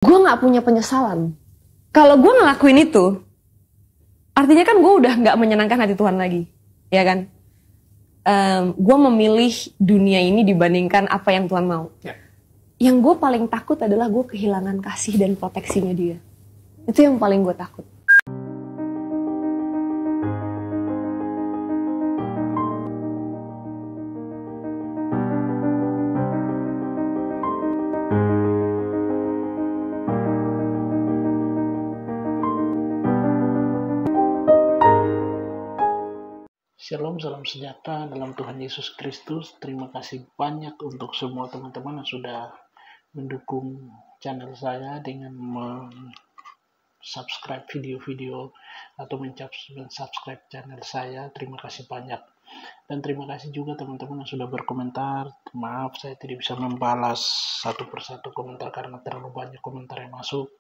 gue nggak punya penyesalan. Kalau gue ngelakuin itu, artinya kan gue udah nggak menyenangkan hati Tuhan lagi, ya kan? Gue memilih dunia ini dibandingkan apa yang Tuhan mau. Ya. Yang gue paling takut adalah gue kehilangan kasih dan proteksinya Dia. Itu yang paling gue takut. Shalom, salam sejahtera dalam Tuhan Yesus Kristus. Terima kasih banyak untuk semua teman-teman yang sudah mendukung channel saya dengan subscribe video-video atau subscribe channel saya. Terima kasih banyak. Dan terima kasih juga teman-teman yang sudah berkomentar. Maaf saya tidak bisa membalas satu persatu komentar karena terlalu banyak komentar yang masuk.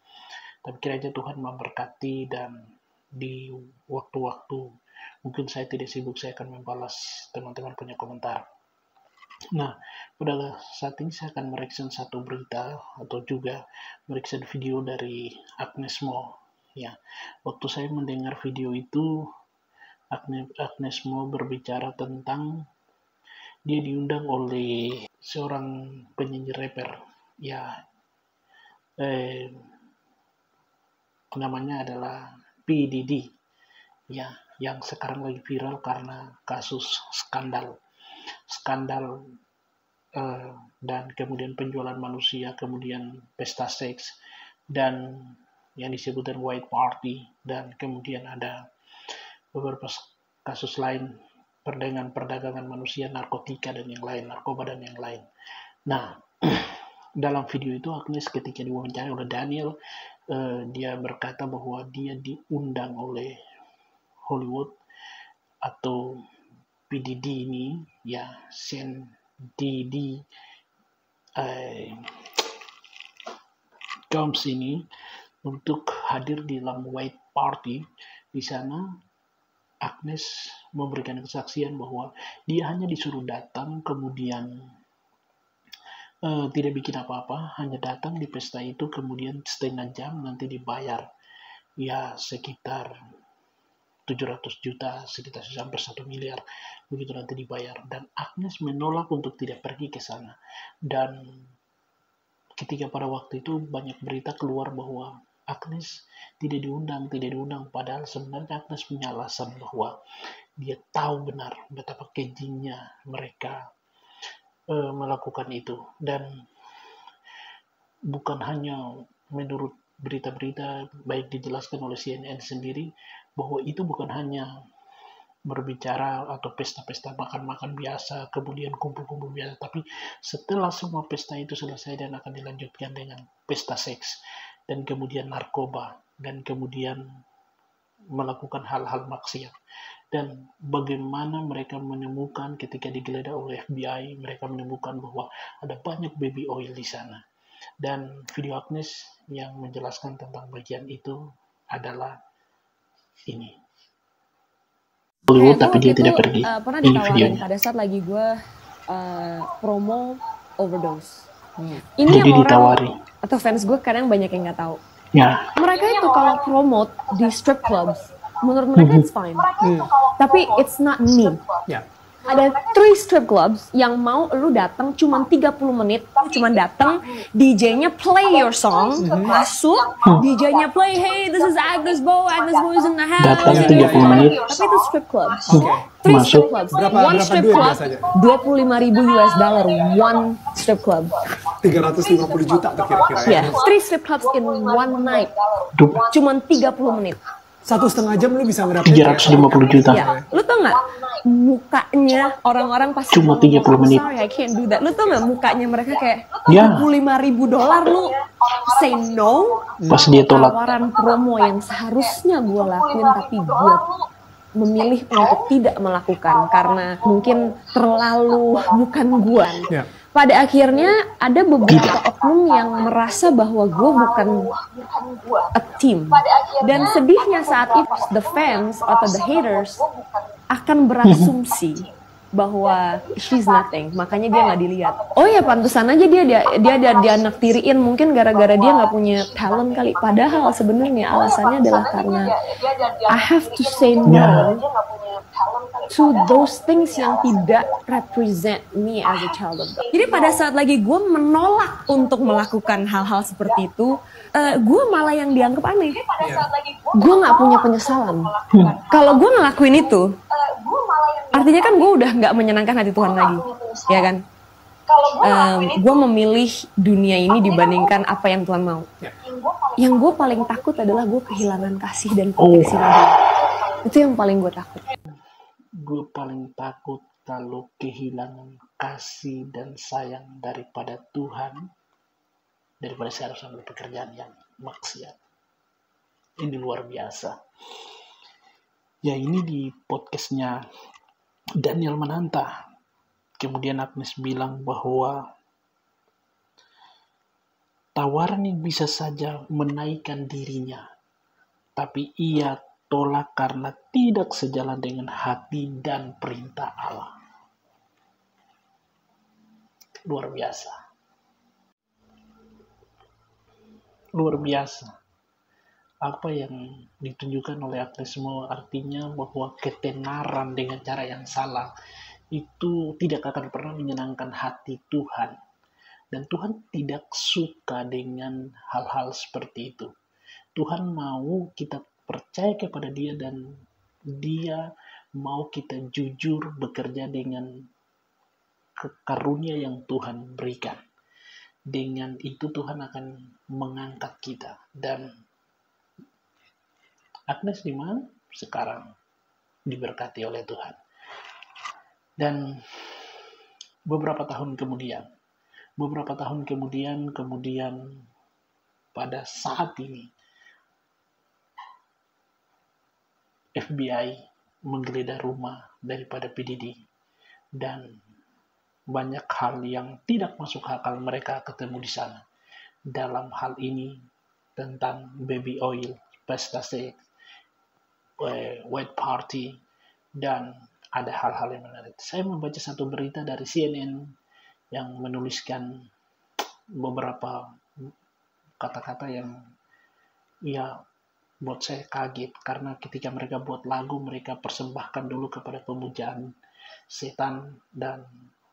Tapi kiranya Tuhan memberkati, dan di waktu-waktu mungkin saya tidak sibuk, saya akan membalas teman-teman punya komentar. Nah, pada saat ini saya akan mereaction satu berita atau juga mereaction video dari Agnes Mo. Ya, waktu saya mendengar video itu, Agnes Mo berbicara tentang dia diundang oleh seorang penyanyi rapper. Ya, namanya adalah P. Diddy. Ya, yang sekarang lagi viral karena kasus skandal dan kemudian penjualan manusia, kemudian pesta seks, dan yang disebutkan white party, dan kemudian ada beberapa kasus lain, perdagangan manusia, narkotika dan yang lain, narkoba dan yang lain. Nah, dalam video itu Agnes ketika diwawancara oleh Daniel, dia berkata bahwa dia diundang oleh Hollywood atau PDD ini, ya, Sean Diddy Combs ini, untuk hadir di dalam white party. Di sana Agnes memberikan kesaksian bahwa dia hanya disuruh datang, kemudian tidak bikin apa-apa, hanya datang di pesta itu, kemudian setengah jam nanti dibayar, ya sekitar 700 juta, sekitar sampai 1 miliar, begitu nanti dibayar. Dan Agnes menolak untuk tidak pergi ke sana. Dan ketika pada waktu itu banyak berita keluar bahwa Agnes tidak diundang, padahal sebenarnya Agnes punya alasan bahwa dia tahu benar betapa kejinya mereka melakukan itu. Dan bukan hanya menurut berita-berita, baik dijelaskan oleh CNN sendiri, bahwa itu bukan hanya berbicara atau pesta-pesta makan-makan biasa, kemudian kumpul-kumpul biasa, tapi setelah semua pesta itu selesai dan akan dilanjutkan dengan pesta seks, dan kemudian narkoba, dan kemudian melakukan hal-hal maksiat. Dan bagaimana mereka menemukan ketika digeledah oleh FBI, mereka menemukan bahwa ada banyak baby oil di sana. Dan video Agnes yang menjelaskan tentang bagian itu adalah ini. Hollywood, tapi dia tidak pergi. Pernah ditawarin pada saat lagi gue promo Overdose. Ini Jadi yang ditawari. orang atau fans gue kadang banyak yang nggak tahu. Ya. Mereka itu kalau promote di strip clubs, menurut mereka it's fine. Tapi it's not me. Ya. Ada 3 strip clubs yang mau lu datang cuma 30 menit, cuma datang, DJ-nya play your song, masuk, DJ-nya play, hey this is Agnes Bo is in the house. Datang 30 menit. Tapi itu strip clubs. Okay. 3 strip clubs. One strip duit club, biasanya? $25,000 one strip club. 350 juta tuh kira-kira ya. Yeah, 3 strip clubs in one night. Cuma 30 menit. 1,5 jam lu bisa ngedapetin 350 juta. Ya, lu tau nggak mukanya orang-orang pasti cuma 30 menit. Sorry, I can't do that. Lu tau nggak mukanya mereka kayak Ya. $25,000 lu say no. Pas dia tolak. Tawaran promo yang seharusnya gue lakuin tapi gue memilih untuk tidak melakukan karena mungkin terlalu bukan gue. Ya. Pada akhirnya ada beberapa oknum yang merasa bahwa gue bukan a team. Dan sedihnya saat itu the fans atau the haters akan berasumsi bahwa she's nothing, makanya dia nggak dilihat. Oh ya pantesan aja dia naktiriin, mungkin gara-gara dia nggak punya talent kali. Padahal sebenarnya alasannya adalah karena I have to say no to those things yang tidak represent me as a child of God. Jadi pada saat lagi gue menolak untuk melakukan hal-hal seperti itu, gue malah yang dianggap aneh. Gue nggak punya penyesalan. Kalau gue ngelakuin itu, artinya kan gue udah nggak menyenangkan hati Tuhan lagi, ya kan? Gue memilih dunia ini dibandingkan apa yang Tuhan mau. Yang gue paling takut adalah gue kehilangan kasih dan proteksi Dia. Itu yang paling gue takut. Gue paling takut kalau kehilangan kasih dan sayang daripada Tuhan, daripada saya harus ambil pekerjaan yang maksiat. Ini luar biasa. Ya, ini di podcastnya Daniel Mananta. Kemudian Agnes bilang bahwa tawaran yang bisa saja menaikkan dirinya, tapi ia tolak karena tidak sejalan dengan hati dan perintah Allah. Luar biasa. Luar biasa. Apa yang ditunjukkan oleh Agnes semua artinya bahwa ketenaran dengan cara yang salah itu tidak akan pernah menyenangkan hati Tuhan. Dan Tuhan tidak suka dengan hal-hal seperti itu. Tuhan mau kita percaya kepada Dia dan Dia mau kita jujur bekerja dengan karunia yang Tuhan berikan. Dengan itu Tuhan akan mengangkat kita. Dan Agnes di mana? Sekarang diberkati oleh Tuhan. Dan beberapa tahun kemudian pada saat ini FBI menggeledah rumah daripada PDD dan banyak hal yang tidak masuk akal mereka ketemu di sana. Dalam hal ini tentang baby oil, pesta seks, white party, dan ada hal-hal yang menarik. Saya membaca satu berita dari CNN yang menuliskan beberapa kata-kata yang ya buat saya kaget, karena ketika mereka buat lagu mereka persembahkan dulu kepada pemujaan setan, dan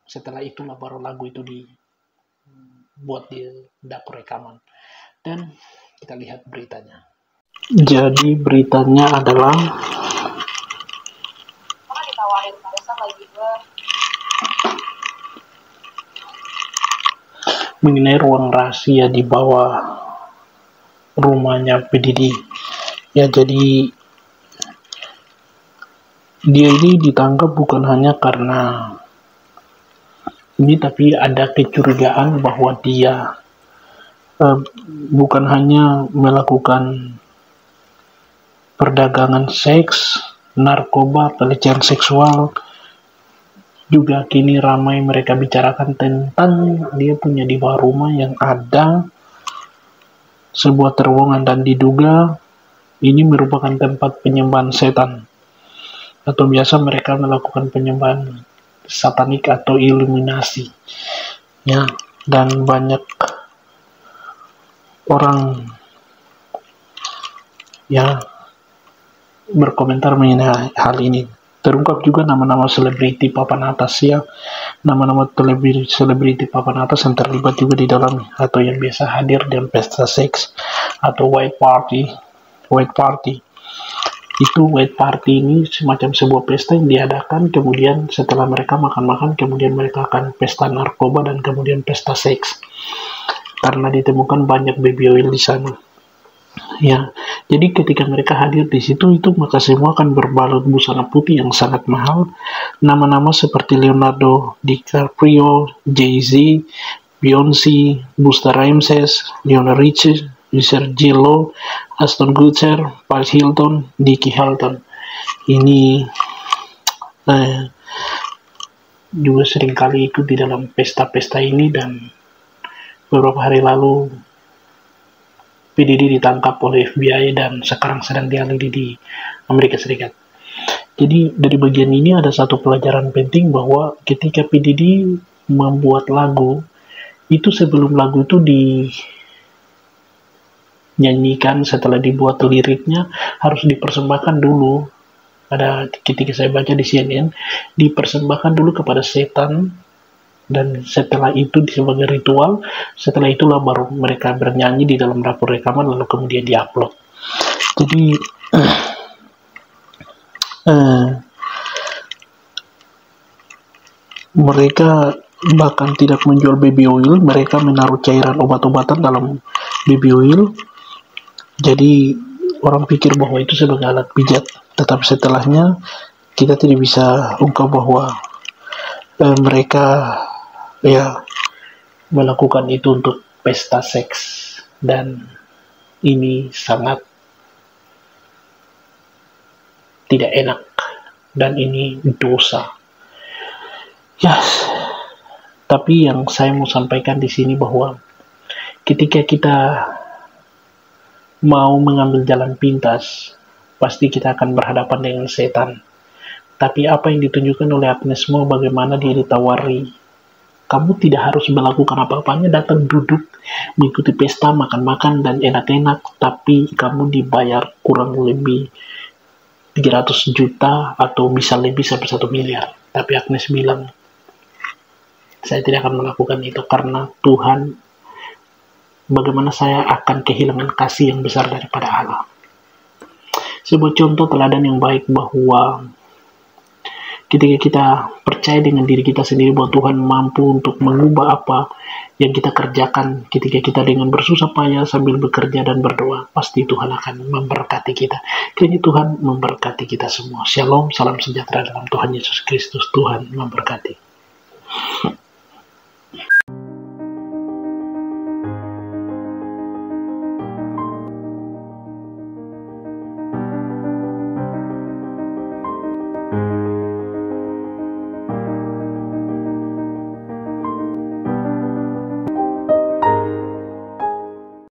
setelah itulah baru lagu itu dibuat di dapur rekaman. Dan kita lihat beritanya. Jadi beritanya adalah mengenai ruang rahasia di bawah rumahnya PDD. Ya, jadi dia ini ditangkap bukan hanya karena ini, tapi ada kecurigaan bahwa dia bukan hanya melakukan perdagangan seks, narkoba, pelecehan seksual, juga kini ramai mereka bicarakan tentang dia punya di bawah rumah yang ada sebuah terowongan, dan diduga ini merupakan tempat penyembahan setan, atau biasa mereka melakukan penyembahan satanik atau iluminasi. Ya, dan banyak orang ya berkomentar mengenai hal ini. Terungkap juga nama-nama selebriti papan atas, ya, nama-nama selebriti papan atas yang terlibat juga di dalam atau yang biasa hadir dalam pesta seks atau white party. Itu white party ini semacam sebuah pesta yang diadakan, kemudian setelah mereka makan-makan, kemudian mereka akan pesta narkoba dan kemudian pesta seks, karena ditemukan banyak baby oil di sana. Ya, jadi ketika mereka hadir di situ itu, maka semua akan berbalut busana putih yang sangat mahal. Nama-nama seperti Leonardo DiCaprio, Jay-Z, Beyoncé, Busta Rhymes, Lionel Richie, Richard J. Lo, Aston Kutcher, Paris Hilton, Nicky Hilton. Ini juga seringkali ikut di dalam pesta-pesta ini, dan beberapa hari lalu PDD ditangkap oleh FBI dan sekarang sedang diadili di Amerika Serikat. Jadi dari bagian ini ada satu pelajaran penting bahwa ketika PDD membuat lagu, itu sebelum lagu itu dinyanyikan, setelah dibuat liriknya harus dipersembahkan dulu. Ada ketika saya baca di CNN, dipersembahkan dulu kepada setan, dan setelah itu sebagai ritual, setelah itulah baru mereka bernyanyi di dalam dapur rekaman, lalu kemudian diupload. Jadi mereka bahkan tidak menjual baby oil, mereka menaruh cairan obat-obatan dalam baby oil. Jadi orang pikir bahwa itu sebagai alat pijat, tetapi setelahnya kita tidak bisa ungkap bahwa mereka ya melakukan itu untuk pesta seks, dan ini sangat tidak enak dan ini dosa. Tapi yang saya mau sampaikan di sini bahwa ketika kita mau mengambil jalan pintas, pasti kita akan berhadapan dengan setan. Tapi apa yang ditunjukkan oleh Agnes Mo, bagaimana dia ditawari, kamu tidak harus melakukan apa-apanya, datang duduk, mengikuti pesta, makan-makan, dan enak-enak, tapi kamu dibayar kurang lebih 300 juta atau bisa lebih sampai 1 miliar. Tapi Agnes bilang, saya tidak akan melakukan itu karena Tuhan, bagaimana saya akan kehilangan kasih yang besar daripada Allah. Sebuah contoh teladan yang baik bahwa ketika kita percaya dengan diri kita sendiri bahwa Tuhan mampu untuk mengubah apa yang kita kerjakan, ketika kita dengan bersusah payah sambil bekerja dan berdoa, pasti Tuhan akan memberkati kita. Kiranya Tuhan memberkati kita semua. Shalom, salam sejahtera dalam Tuhan Yesus Kristus. Tuhan memberkati.